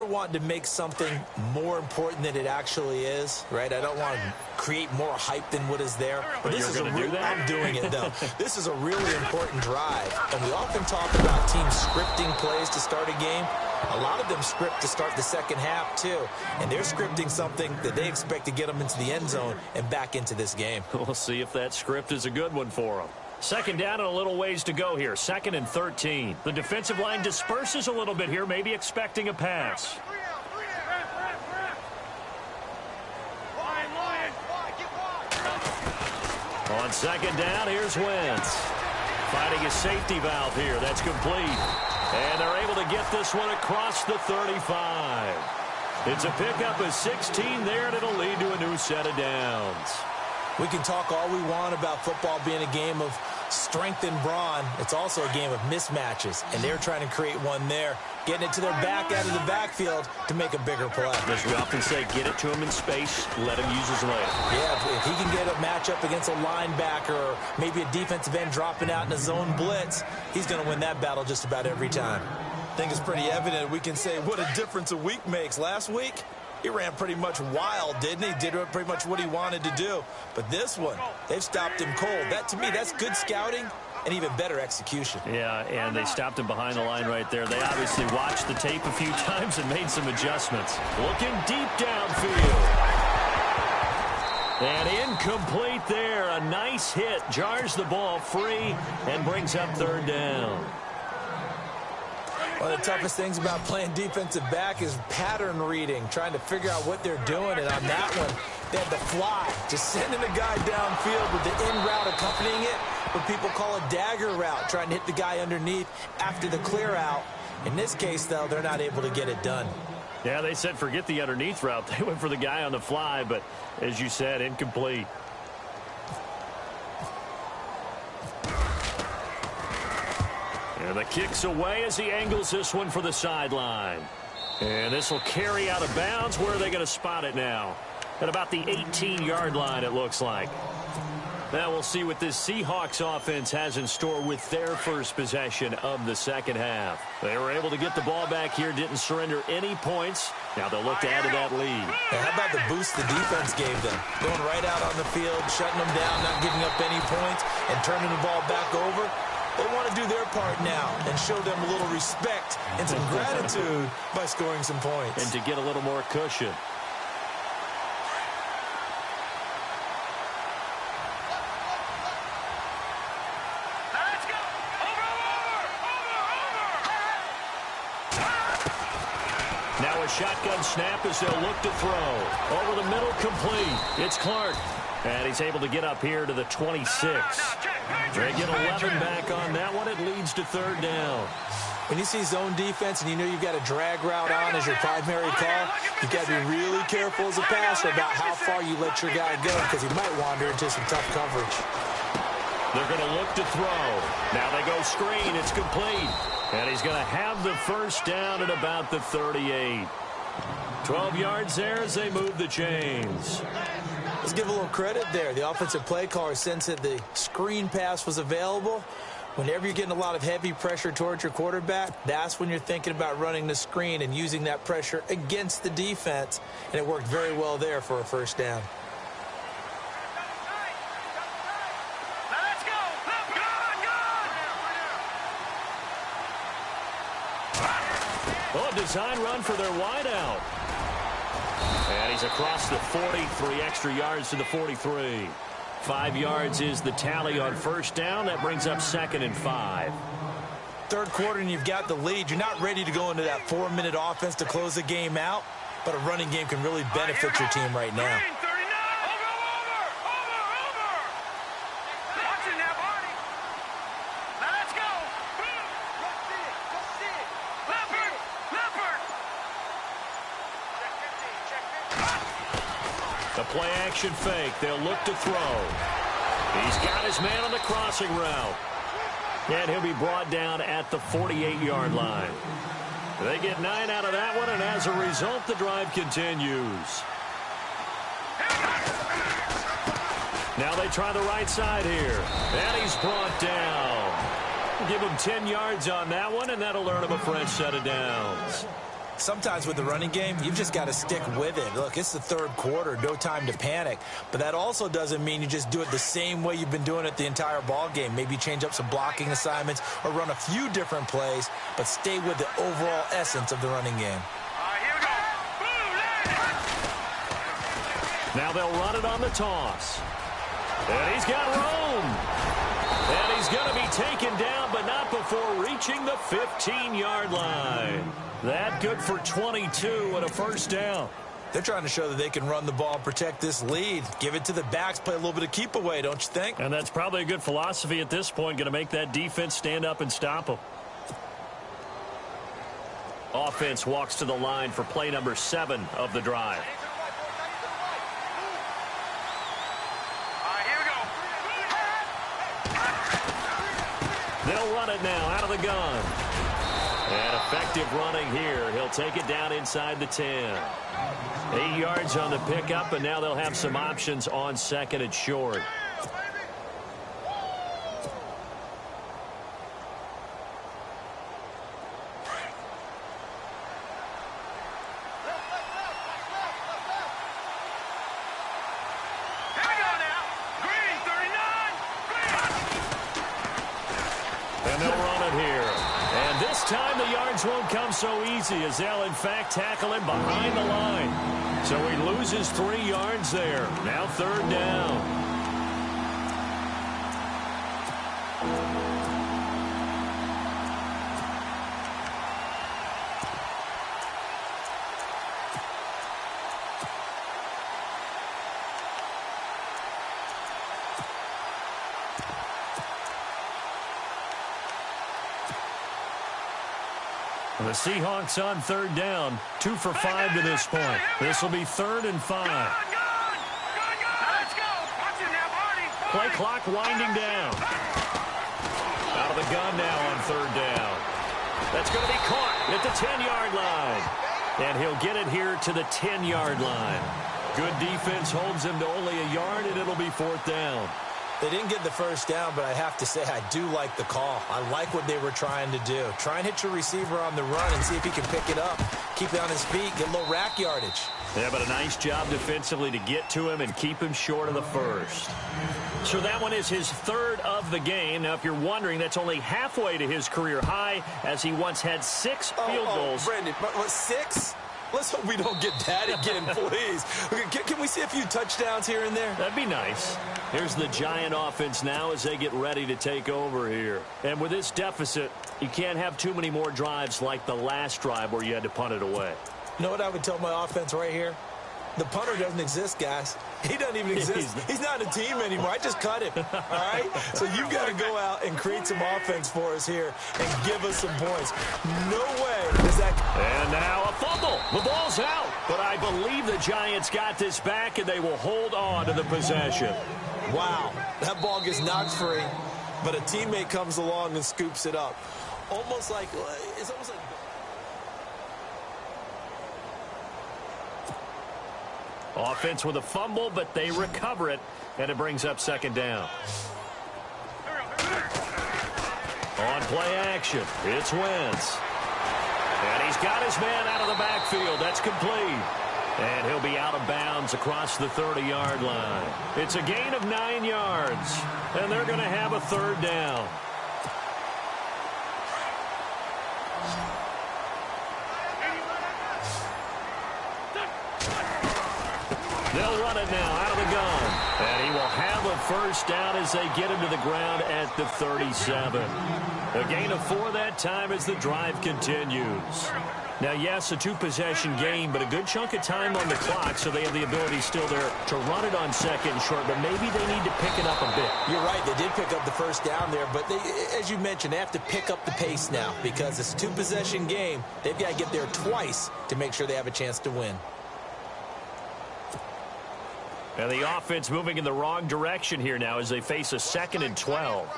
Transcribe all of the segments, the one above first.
wanting to make something more important than it actually is, right? I don't want to create more hype than what is there. But this is I'm doing it, though. This is a really important drive. And we often talk about teams scripting plays to start a game. A lot of them script to start the second half, too. And they're scripting something that they expect to get them into the end zone and back into this game. We'll see if that script is a good one for them. Second down and a little ways to go here. 2nd and 13. The defensive line disperses a little bit here, maybe expecting a pass. On 2nd down, here's Wentz. Finding a safety valve here. That's complete. And they're able to get this one across the 35. It's a pickup of 16 there, and it'll lead to a new set of downs. We can talk all we want about football being a game of strength and brawn. It's also a game of mismatches, and they're trying to create one there, getting it to their back out of the backfield to make a bigger play. As we often say, get it to him in space, let him use his leg. Yeah, if he can get a matchup against a linebacker or maybe a defensive end dropping out in a zone blitz, he's going to win that battle just about every time. I think it's pretty evident. We can say what a difference a week makes. Last week, he ran pretty much wild, didn't he? Did pretty much what he wanted to do. But this one, they've stopped him cold. That, to me, that's good scouting and even better execution. Yeah, and they stopped him behind the line right there. They obviously watched the tape a few times and made some adjustments. Looking deep downfield. And incomplete there. A nice hit. Jars the ball free and brings up 3rd down. One of the toughest things about playing defensive back is pattern reading, trying to figure out what they're doing. And on that one, they had the fly, just sending a guy downfield with the in route accompanying it, what people call a dagger route, trying to hit the guy underneath after the clear out. In this case, though, they're not able to get it done. Yeah, they said forget the underneath route. They went for the guy on the fly, but as you said, incomplete. And the kick's away as he angles this one for the sideline. And this will carry out of bounds. Where are they going to spot it now? At about the 18-yard line, it looks like. Now we'll see what this Seahawks offense has in store with their first possession of the second half. They were able to get the ball back here, didn't surrender any points. Now they'll look to add to that lead. Now, how about the boost the defense gave them? Going right out on the field, shutting them down, not giving up any points, and turning the ball back over. They want to do their part now and show them a little respect and some gratitude by scoring some points. And to get a little more cushion. Let's go. Over. Now a shotgun snap as they'll look to throw. Over the middle, complete. It's Clark. And he's able to get up here to the 26. They get 11 back on that one. It leads to 3rd down. When you see zone defense and you know you've got a drag route on as your primary call, you've got to be really careful as a passer about how far you let your guy go because he might wander into some tough coverage. They're going to look to throw. Now they go screen. It's complete. And he's going to have the first down at about the 38. 12 yards there as they move the chains. Let's give a little credit there. The offensive play caller sensed that the screen pass was available. Whenever you're getting a lot of heavy pressure towards your quarterback, that's when you're thinking about running the screen and using that pressure against the defense. And it worked very well there for a first down. Let's go. Oh, a design run for their wideout. And he's across the 40, 3 extra yards to the 43. 5 yards is the tally on first down. That brings up 2nd and 5. Third quarter and you've got the lead. You're not ready to go into that 4-minute offense to close the game out, but a running game can really benefit your team right now. The play action fake. They'll look to throw. He's got his man on the crossing route. And he'll be brought down at the 48-yard line. They get 9 out of that one, and as a result, the drive continues. Now they try the right side here. And he's brought down. Give him 10 yards on that one, and that'll earn him a fresh set of downs. Sometimes with the running game, you've just got to stick with it. Look, it's the third quarter, no time to panic. But that also doesn't mean you just do it the same way you've been doing it the entire ball game. Maybe change up some blocking assignments or run a few different plays, but stay with the overall essence of the running game. Here we go. Now they'll run it on the toss. And he's got room. And he's going to be taken down, but not before reaching the 15-yard line. That good for 22 and a first down. They're trying to show that they can run the ball and protect this lead. Give it to the backs, play a little bit of keep away, don't you think? And that's probably a good philosophy at this point, going to make that defense stand up and stop them. Offense walks to the line for play number 7 of the drive. Here we go. They'll run it now out of the gun. And effective running here. He'll take it down inside the 10. 8 yards on the pickup, and now they'll have some options on second and short. Time the yards won't come so easy as they'll in fact tackle him behind the line. So he loses 3 yards there. Now third down. The Seahawks on third down, 2 for 5 to this point. This will be 3rd and 5. Let's go. Watch it now, Barney. Play clock winding down. Out of the gun now on third down. That's going to be caught at the 10-yard line. And he'll get it here to the 10-yard line. Good defense holds him to only a yard, and it'll be 4th down. They didn't get the first down, but I have to say I do like the call. I like what they were trying to do. Try and hit your receiver on the run and see if he can pick it up. Keep it on his feet, get a little rack yardage. Yeah, but a nice job defensively to get to him and keep him short of the first. So that one is his 3rd of the game. Now, if you're wondering, that's only halfway to his career high, as he once had 6 field goals. Brandon, what, 6? Let's hope we don't get that again, please. Can we see a few touchdowns here and there? That'd be nice. Here's the Giant offense now as they get ready to take over here. And with this deficit, you can't have too many more drives like the last drive where you had to punt it away. You know what I would tell my offense right here? The punter doesn't exist, guys. He doesn't even exist. He's not a team anymore. I just cut him, all right? So you've got to go out and create some offense for us here and give us some points. No way is that. And now a fumble. The ball's out. But I believe the Giants got this back, and they will hold on to the possession. Wow, that ball gets knocked free, but a teammate comes along and scoops it up. It's almost like offense with a fumble, but they recover it, and it brings up 2nd down. On play action, it's Wentz. And he's got his man out of the backfield. That's complete. And he'll be out of bounds across the 30-yard line. It's a gain of 9 yards, and they're going to have a 3rd down. They'll run it now out of the gun. And he will have a first down as they get him to the ground at the 37. A gain of 4 that time as the drive continues. Now, yes, a 2-possession game, but a good chunk of time on the clock, so they have the ability still there to run it on 2nd and short, but maybe they need to pick it up a bit. You're right. They did pick up the first down there, but they, as you mentioned, they have to pick up the pace now because it's a 2-possession game. They've got to get there twice to make sure they have a chance to win. And the offense moving in the wrong direction here now as they face a 2nd and 12.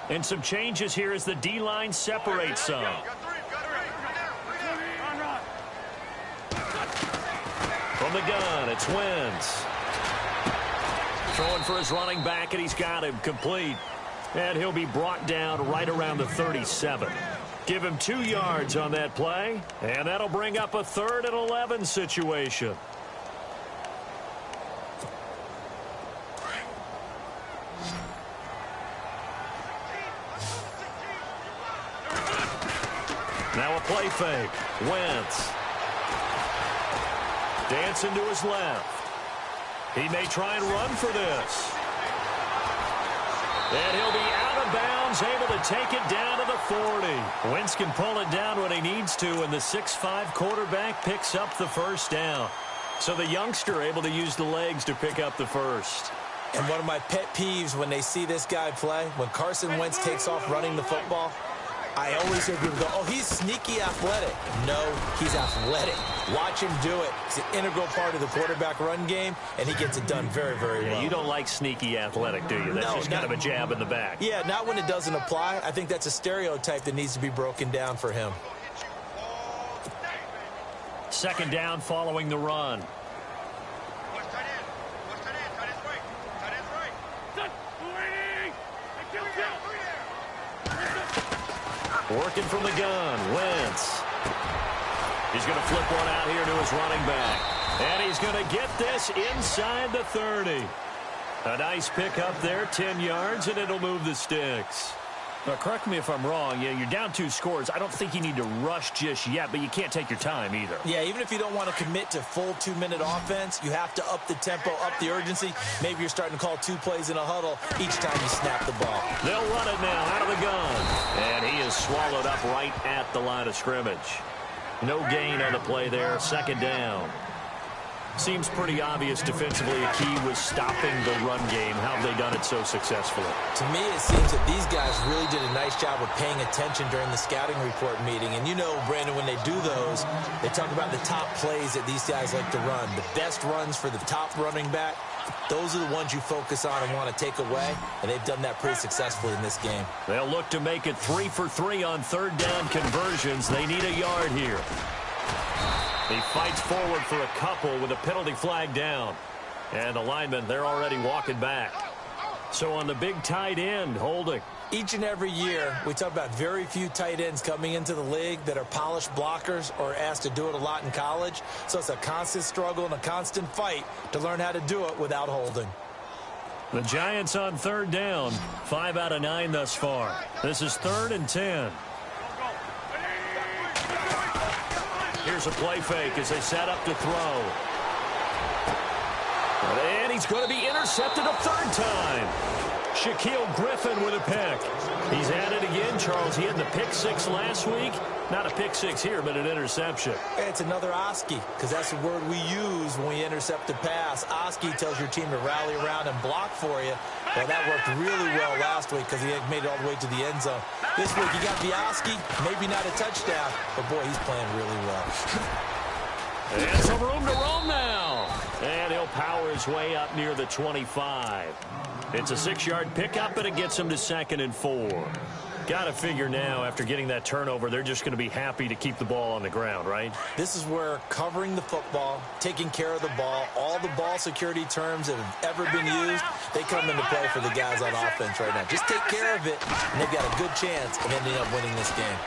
And some changes here as the D-line separates some. From the gun, it's Wentz. Throwing for his running back, and he's got him complete. And he'll be brought down right around the 37. Give him 2 yards on that play, and that'll bring up a 3rd and 11 situation. Now a play fake. Wentz. Dancing to his left. He may try and run for this. And he'll be out of bounds, able to take it down to the 40. Wentz can pull it down when he needs to, and the 6'5" quarterback picks up the first down. So the youngster able to use the legs to pick up the first. And one of my pet peeves when they see this guy play, when Carson Wentz takes off running the football, I always hear people go, oh, he's sneaky athletic. No, he's athletic. Watch him do it. It's an integral part of the quarterback run game, and he gets it done very, very well. You don't like sneaky athletic, do you? That's just kind of a jab in the back. Yeah, not when it doesn't apply. I think that's a stereotype that needs to be broken down for him. 2nd down following the run. Working from the gun, Wentz. He's going to flip one out here to his running back. And he's going to get this inside the 30. A nice pickup there, 10 yards, and it'll move the sticks. Now, correct me if I'm wrong. Yeah, you're down 2 scores. I don't think you need to rush just yet, but you can't take your time either. Yeah, even if you don't want to commit to full 2-minute offense, you have to up the tempo, up the urgency. Maybe you're starting to call 2 plays in a huddle each time you snap the ball. They'll run it now out of the gun. And he is swallowed up right at the line of scrimmage. No gain on the play there, 2nd down. Seems pretty obvious defensively a key was stopping the run game. How have they done it so successfully? To me, it seems that these guys really did a nice job of paying attention during the scouting report meeting. And you know, Brandon, when they do those, they talk about the top plays that these guys like to run. The best runs for the top running back, those are the ones you focus on and want to take away. And they've done that pretty successfully in this game. They'll look to make it 3 for 3 on 3rd down conversions. They need a yard here. He fights forward for a couple with a penalty flag down. And the linemen, they're already walking back. So on the big tight end, holding. Each and every year, we talk about very few tight ends coming into the league that are polished blockers or asked to do it a lot in college. So it's a constant struggle and a constant fight to learn how to do it without holding. The Giants on 3rd down, 5 out of 9 thus far. This is 3rd and 10. Here's a play fake as they set up to throw. And he's going to be intercepted a 3rd time. Shaquille Griffin with a pick. He's at it again, Charles. He had the pick 6 last week. Not a pick 6 here, but an interception. It's another Oski, because that's the word we use when we intercept a pass. Oski tells your team to rally around and block for you. Well, that worked really well last week because he made it all the way to the end zone. This week, he got the Oski, maybe not a touchdown, but boy, he's playing really well. And some room to roam now. And he'll power his way up near the 25. It's a 6-yard pickup, and it gets him to 2nd and 4. Got to figure now, after getting that turnover, they're just going to be happy to keep the ball on the ground, right? This is where covering the football, taking care of the ball, all the ball security terms that have ever been used, they come into play for the guys on offense right now. Just take care of it, and they've got a good chance of ending up winning this game.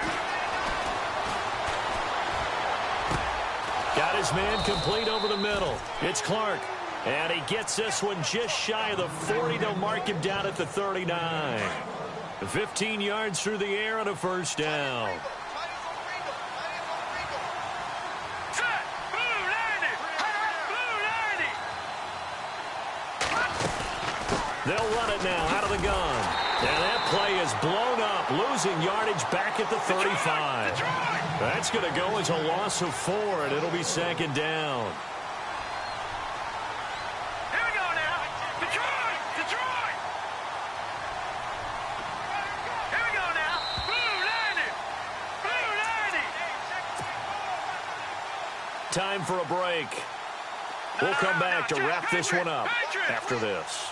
Got his man complete over the middle. It's Clark. And he gets this one just shy of the 40. They'll mark him down at the 39. 15 yards through the air on a 1st down. They'll run it now out of the gun. And that play is blown up, losing yardage back at the 35. That's going to go as a loss of 4, and it'll be 2nd down. Time for a break. We'll come back to wrap this one up after this.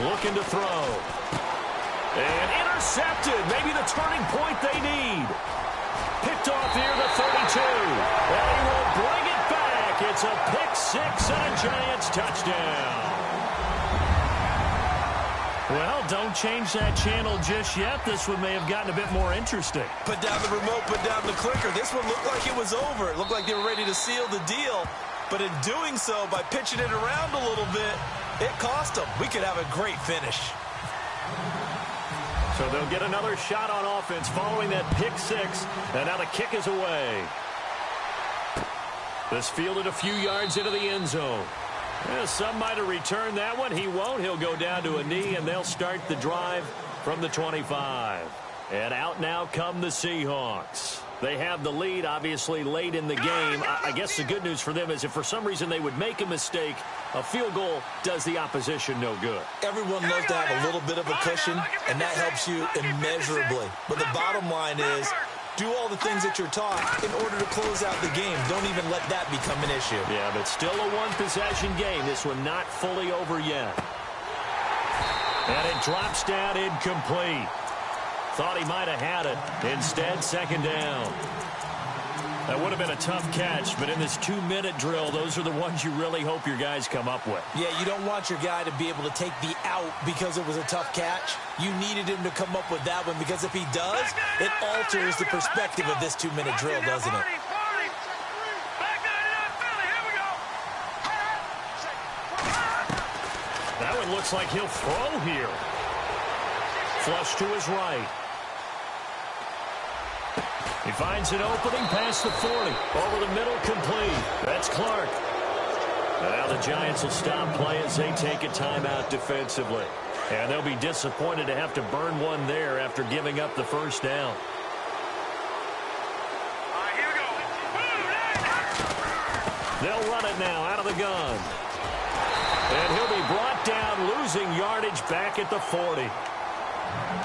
Looking to throw. And intercepted. Maybe the turning point they need. Picked off near the 32. And he will bring it back. back. It's a pick six and a Giants touchdown. Well, don't change that channel just yet. This one may have gotten a bit more interesting. Put down the remote, put down the clicker. This one looked like it was over. It looked like they were ready to seal the deal. But in doing so, by pitching it around a little bit, it cost them. We could have a great finish. So they'll get another shot on offense following that pick six. And now the kick is away. This fielded a few yards into the end zone. Yeah, some might have returned that one. He won't. He'll go down to a knee, and they'll start the drive from the 25. And out now come the Seahawks. They have the lead, obviously, late in the game. I guess the good news for them is if for some reason they would make a mistake, a field goal does the opposition no good. Everyone loves to have a little bit of a cushion, and that helps you immeasurably. But the bottom line is, do all the things that you're taught in order to close out the game. Don't even let that become an issue. Yeah, but still a one-possession game. This one not fully over yet. And it drops down incomplete. Thought he might have had it. Instead, second down. That would have been a tough catch, but in this 2-minute drill, those are the ones you really hope your guys come up with. Yeah, you don't want your guy to be able to take the out because it was a tough catch. You needed him to come up with that one because if he does, it alters the perspective of this 2-minute drill, doesn't it? That one looks like he'll throw here. Flush to his right. He finds an opening past the 40. Over the middle, complete. That's Clark. And now the Giants will stop play as they take a timeout defensively. And they'll be disappointed to have to burn one there after giving up the first down. Here we go. They'll run it now out of the gun. And he'll be brought down, losing yardage back at the 40.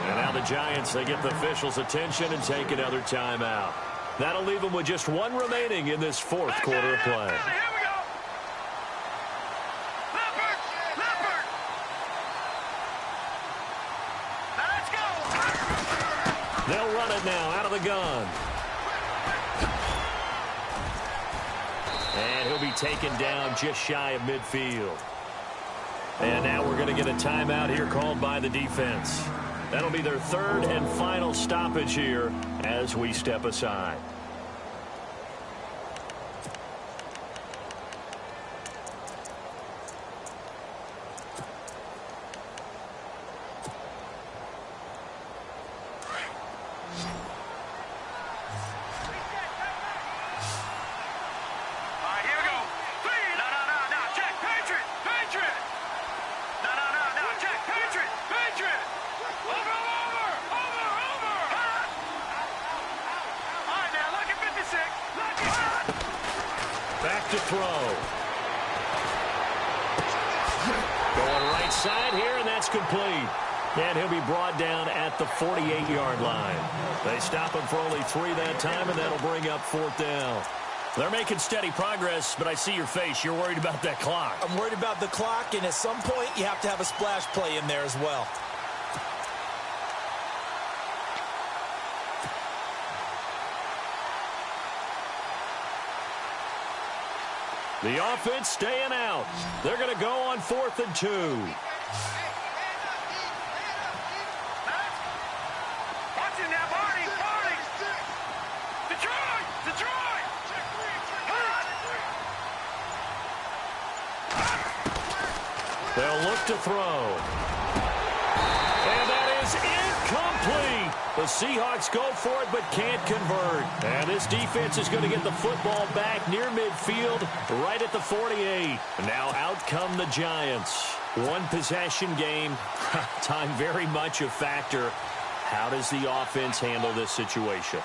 And now the Giants, they get the officials' attention and take another timeout. That'll leave them with just one remaining in this fourth quarter of play. Here we go. Leopard. Now let's go. They'll run it now out of the gun. And he'll be taken down just shy of midfield. And now we're going to get a timeout here called by the defense. That'll be their third and final stoppage here as we step aside. Here we go. No, check. Patriot. No, check. Patriot. Over. All right, now, look at 56. Back to throw. Going right side here, and that's complete. And he'll be brought down at the 48-yard line. They stop him for only 3 that time, and that'll bring up fourth down. They're making steady progress, but I see your face. You're worried about that clock. I'm worried about the clock, and at some point, you have to have a splash play in there as well. The offense staying out. They're going to go on 4th and 2. Watch it now, Barney. Detroit. They'll look to throw. And that is incomplete. The Seahawks go for it but can't convert. And this defense is going to get the football back near midfield right at the 48. Now out come the Giants. One possession game. Time very much a factor. How does the offense handle this situation?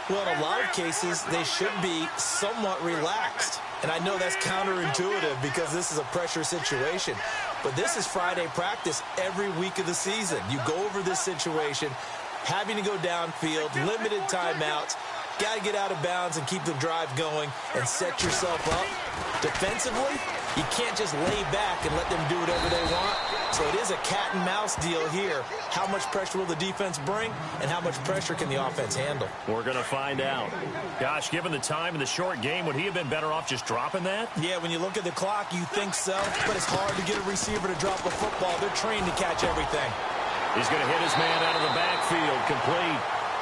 Well, in a lot of cases, they should be somewhat relaxed. And I know that's counterintuitive because this is a pressure situation. But this is Friday practice every week of the season. You go over this situation, having to go downfield, limited timeouts, got to get out of bounds and keep the drive going and set yourself up. Defensively, you can't just lay back and let them do whatever they want. So it is a cat and mouse deal here. How much pressure will the defense bring, and how much pressure can the offense handle? We're going to find out. Gosh, given the time in the short game, would he have been better off just dropping that? Yeah, when you look at the clock, you think so, but it's hard to get a receiver to drop a football. They're trained to catch everything. He's going to hit his man out of the backfield, complete.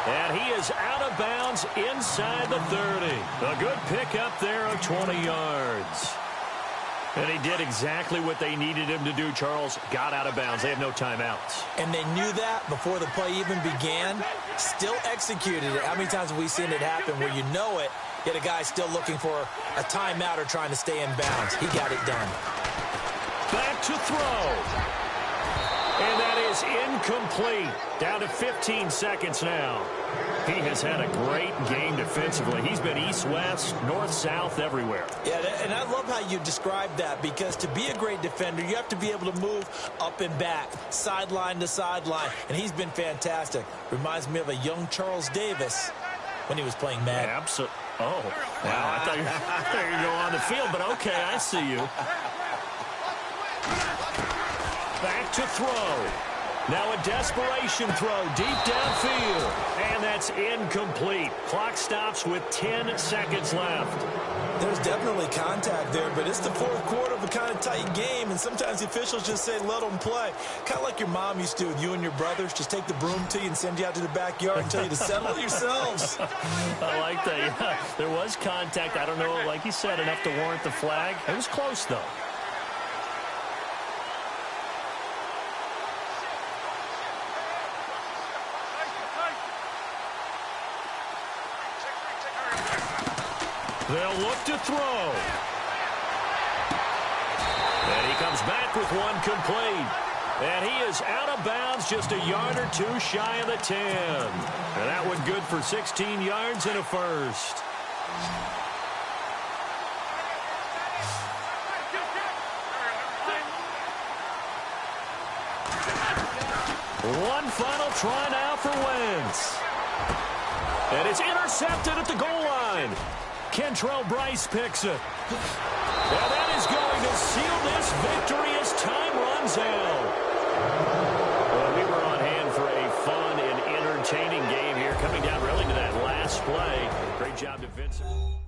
And he is out of bounds inside the 30. A good pickup there of 20 yards. And he did exactly what they needed him to do, Charles. Got out of bounds. They have no timeouts. And they knew that before the play even began. Still executed it. How many times have we seen it happen where you know it, yet a guy's still looking for a timeout or trying to stay in bounds? He got it done. Back to throw. And that is incomplete. Down to 15 seconds now. He has had a great game defensively. He's been east-west, north-south, everywhere. Yeah, and I love how you described that, because to be a great defender, you have to be able to move up and back, sideline to sideline, and he's been fantastic. Reminds me of a young Charles Davis when he was playing Madden. Absolutely. Oh, wow. I thought you were going to go on the field, but okay, I see you. Back to throw. Now a desperation throw deep downfield. And that's incomplete. Clock stops with 10 seconds left. There's definitely contact there, but it's the fourth quarter of a kind of tight game, and sometimes the officials just say, let them play. Kind of like your mom used to with you and your brothers. Just take the broom to you and send you out to the backyard and tell you to settle it yourselves. I like that. Yeah, there was contact. I don't know, like you said, enough to warrant the flag. It was close, though. They'll look to throw. And he comes back with one complete. And he is out of bounds just a yard or two shy of the 10. And that one good for 16 yards and a first. One final try now for Wentz. And it's intercepted at the goal line. Kentrell Bryce picks it. And that is going to seal this victory as time runs out. Well, we were on hand for a fun and entertaining game here, coming down really to that last play. Great job defensively.